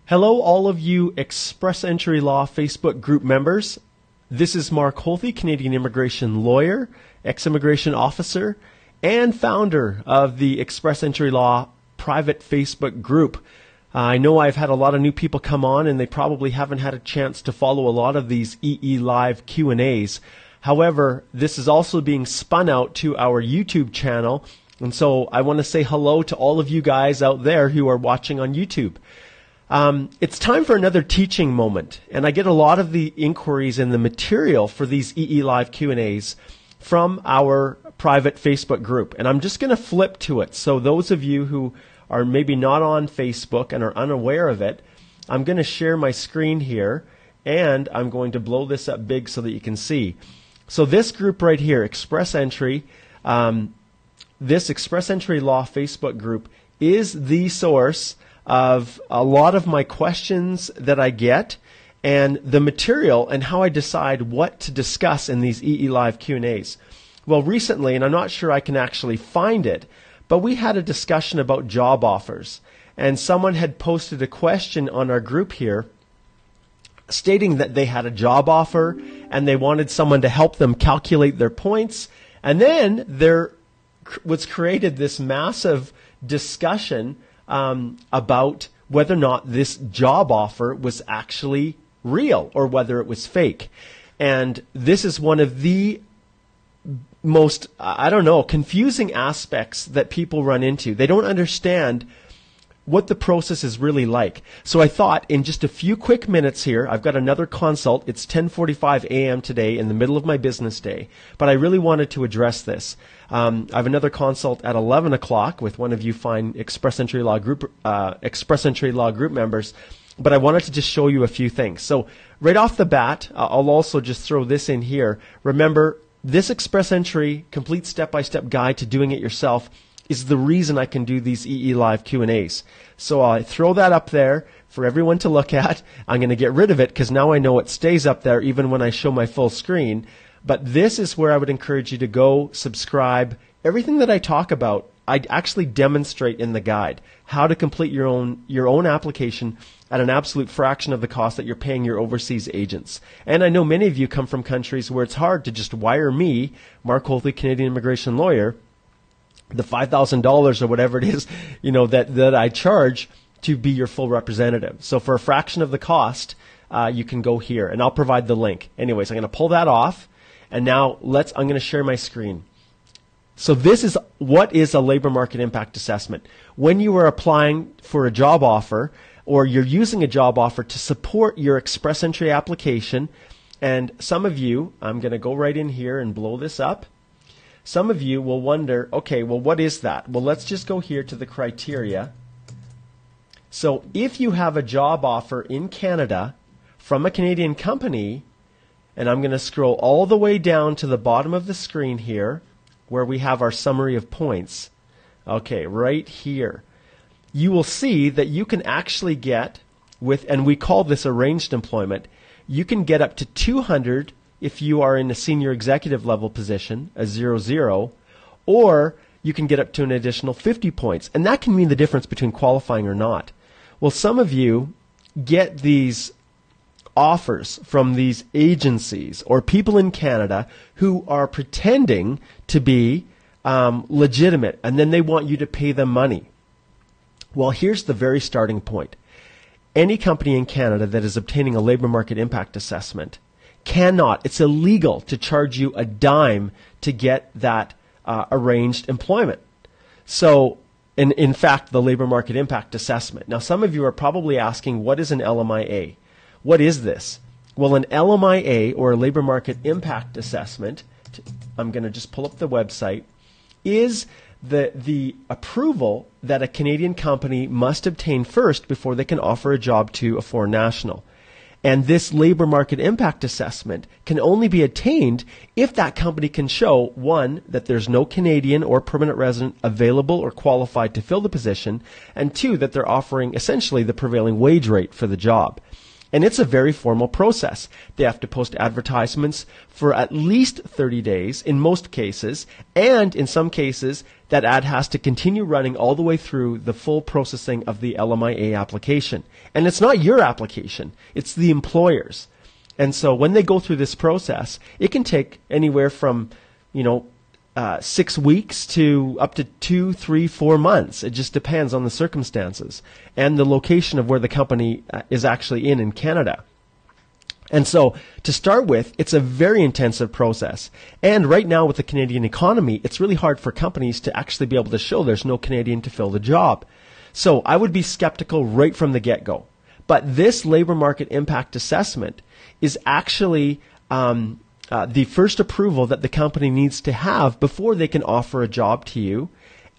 Hello, all of you Express Entry Law Facebook group members. This is Mark Holthe, Canadian immigration lawyer, ex-immigration officer, and founder of the Express Entry Law private Facebook group. I know I've had a lot of new people come on, and they probably haven't had a chance to follow a lot of these EE Live Q&As. However, this is also being spun out to our YouTube channel, and so I want to say hello to all of you guys out there who are watching on YouTube. It's time for another teaching moment, and I get a lot of the inquiries and the material for these EE Live Q&As from our private Facebook group, and I'm just going to flip to it. So those of you who are maybe not on Facebook and are unaware of it, I'm going to share my screen here, and I'm going to blow this up big so that you can see. So this group right here, Express Entry, this Express Entry Law Facebook group is the source of a lot of my questions that I get and the material and how I decide what to discuss in these EE Live Q&As. Well, recently, and I'm not sure I can actually find it, but we had a discussion about job offers, and someone had posted a question on our group here stating that they had a job offer and they wanted someone to help them calculate their points, and then there was created this massive discussion about whether or not this job offer was actually real or whether it was fake. And this is one of the most, confusing aspects that people run into. They don't understand what the process is really like. So I thought in just a few quick minutes here, I've got another consult. It's 10:45 a.m. today in the middle of my business day, but I really wanted to address this. I have another consult at 11 o'clock with one of you fine Express Entry Law group members, but I wanted to just show you a few things. So right off the bat, I'll also just throw this in here. Remember, this Express Entry complete step-by-step guide to doing it yourself is the reason I can do these EE Live Q&As. So I throw that up there for everyone to look at. I'm going to get rid of it because now I know it stays up there even when I show my full screen. But this is where I would encourage you to go subscribe. Everything that I talk about, I actually demonstrate in the guide. How to complete your own application at an absolute fraction of the cost that you're paying your overseas agents. And I know many of you come from countries where it's hard to just wire me, Mark Holthe, Canadian immigration lawyer, the $5,000 or whatever it is, that I charge to be your full representative. So for a fraction of the cost, you can go here, and I'll provide the link. Anyways, I'm going to pull that off, and now I'm going to share my screen. So this is what is a labor market impact assessment. When you are applying for a job offer, or you're using a job offer to support your Express Entry application, and some of you, I'm going to go right in here and blow this up. Some of you will wonder, okay, well, what is that? Well, let's just go here to the criteria. So if you have a job offer in Canada from a Canadian company, and I'm going to scroll all the way down to the bottom of the screen here, where we have our summary of points. Okay, right here. You will see that you can actually get and we call this arranged employment, you can get up to 200 if you are in a senior executive level position, a 0-0, or you can get up to an additional 50 points. And that can mean the difference between qualifying or not. Well, some of you get these offers from these agencies or people in Canada who are pretending to be legitimate, and then they want you to pay them money. Well, here's the very starting point. Any company in Canada that is obtaining a labor market impact assessment cannot, it's illegal to charge you a dime to get that arranged employment. So, in fact, the labor market impact assessment. Now, some of you are probably asking, what is an LMIA? What is this? Well, an LMIA, or a labor market impact assessment, I'm going to just pull up the website, is the approval that a Canadian company must obtain first before they can offer a job to a foreign national. And this labor market impact assessment can only be attained if that company can show, one, that there's no Canadian or permanent resident available or qualified to fill the position, and two, that they're offering essentially the prevailing wage rate for the job. And it's a very formal process. They have to post advertisements for at least 30 days in most cases, and in some cases, that ad has to continue running all the way through the full processing of the LMIA application. And it's not your application, it's the employer's. And so when they go through this process, it can take anywhere from, 6 weeks to up to 2, 3, 4 months. It just depends on the circumstances and the location of where the company is actually in Canada. And so to start with, it's a very intensive process. And right now with the Canadian economy, it's really hard for companies to actually be able to show there's no Canadian to fill the job. So I would be skeptical right from the get-go. But this labor market impact assessment is actually the first approval that the company needs to have before they can offer a job to you,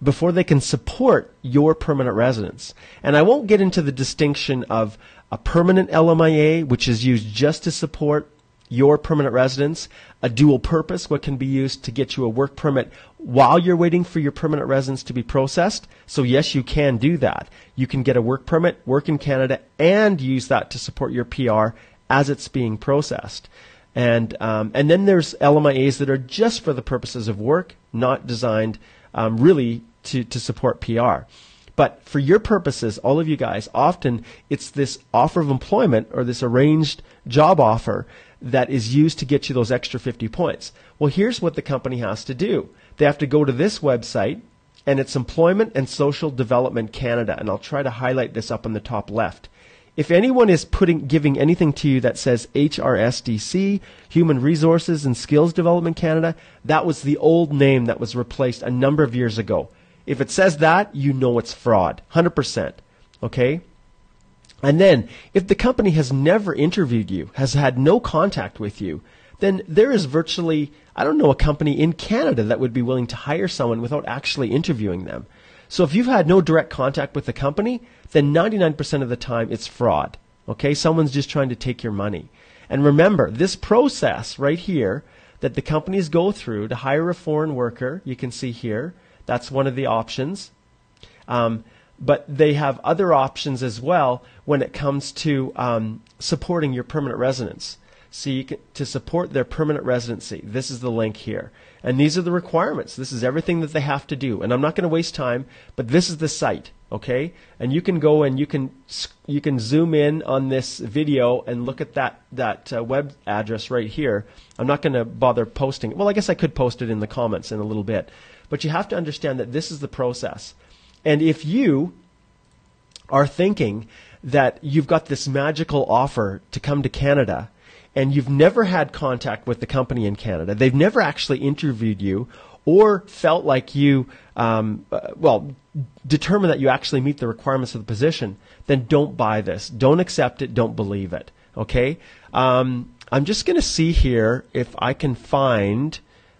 before they can support your permanent residence. And I won't get into the distinction of a permanent LMIA, which is used just to support your permanent residence, a dual purpose, what can be used to get you a work permit while you're waiting for your permanent residence to be processed. So yes, you can do that. You can get a work permit, work in Canada, and use that to support your PR as it's being processed. And then there's LMIAs that are just for the purposes of work, not designed really to support PR. But for your purposes, all of you guys, often it's this offer of employment or this arranged job offer that is used to get you those extra 50 points. Well, here's what the company has to do. They have to go to this website, and it's Employment and Social Development Canada. And I'll try to highlight this up on the top left. If anyone is giving anything to you that says HRSDC, Human Resources and Skills Development Canada, that was the old name that was replaced a number of years ago. If it says that, you know it's fraud, 100%. Okay? And then, if the company has never interviewed you, has had no contact with you, then there is virtually, I don't know, a company in Canada that would be willing to hire someone without actually interviewing them. So if you've had no direct contact with the company, then 99% of the time it's fraud. Okay? Someone's just trying to take your money. And remember, this process right here that the companies go through to hire a foreign worker, you can see here, that's one of the options. But they have other options as well when it comes to supporting your permanent residence. So you can, to support their permanent residency, this is the link here. And these are the requirements. This is everything that they have to do. And I'm not going to waste time, but this is the site, okay? And you can go and you can zoom in on this video and look at that web address right here. I'm not going to bother posting it. Well, I guess I could post it in the comments in a little bit. But you have to understand that this is the process. And if you are thinking that you've got this magical offer to come to Canada and you've never had contact with the company in Canada, they've never actually interviewed you or felt like you, determined that you actually meet the requirements of the position, then don't buy this. Don't accept it. Don't believe it. Okay? I'm just going to see here if I can find,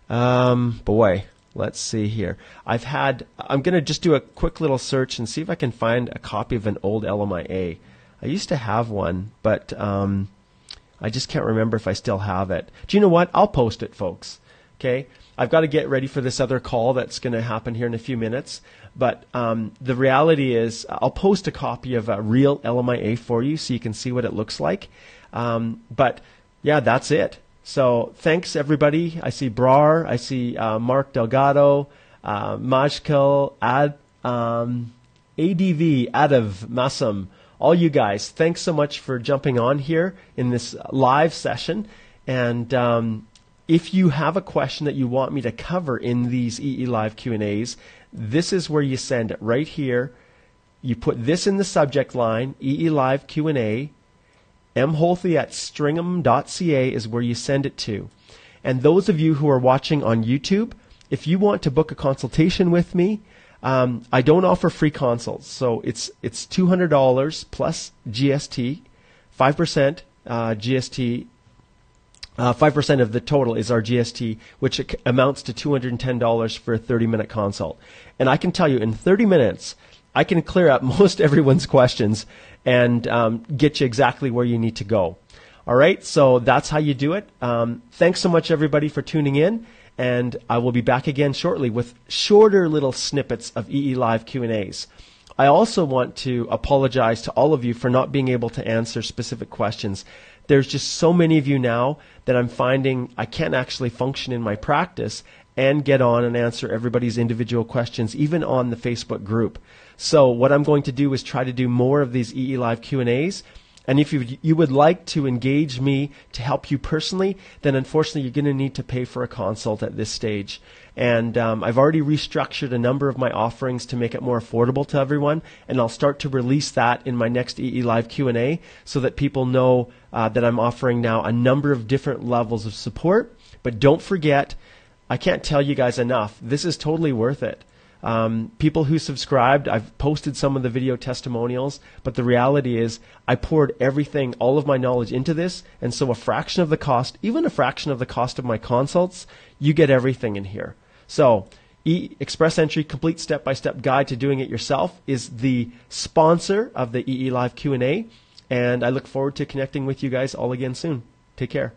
let's see here. I'm going to just do a quick little search and see if I can find a copy of an old LMIA. I used to have one, but I just can't remember if I still have it. Do you know what? I'll post it, folks. Okay? I've got to get ready for this other call that's going to happen here in a few minutes. But the reality is I'll post a copy of a real LMIA for you so you can see what it looks like. But, yeah, that's it. So thanks, everybody. I see Brar. I see Mark Delgado, Majkal, ADV, Adav, Masam, all you guys. Thanks so much for jumping on here in this live session. And if you have a question that you want me to cover in these EE Live Q&As, this is where you send it right here. You put this in the subject line, EE Live Q&A. mholthy@stringham.ca is where you send it to. And those of you who are watching on YouTube, if you want to book a consultation with me, I don't offer free consults. So it's $200 plus GST, 5% GST. 5% of the total is our GST, which amounts to $210 for a 30-minute consult. And I can tell you, in 30 minutes, I can clear up most everyone's questions and get you exactly where you need to go. All right, so that's how you do it. Thanks so much, everybody, for tuning in, and I will be back again shortly with shorter little snippets of EE Live Q&As. I also want to apologize to all of you for not being able to answer specific questions. There's just so many of you now that I'm finding I can't actually function in my practice and get on and answer everybody's individual questions, even on the Facebook group. So what I'm going to do is try to do more of these EE Live Q&As. And if you would like to engage me to help you personally, then unfortunately you're going to need to pay for a consult at this stage. And I've already restructured a number of my offerings to make it more affordable to everyone, and I'll start to release that in my next EE Live Q&A so that people know that I'm offering now a number of different levels of support. But don't forget, I can't tell you guys enough, this is totally worth it. People who subscribed, I've posted some of the video testimonials, but the reality is I poured everything, all of my knowledge into this, and so a fraction of the cost, even a fraction of the cost of my consults, you get everything in here. So Express Entry Complete Step-by-Step Guide to Doing It Yourself is the sponsor of the EE Live Q&A, and I look forward to connecting with you guys all again soon. Take care.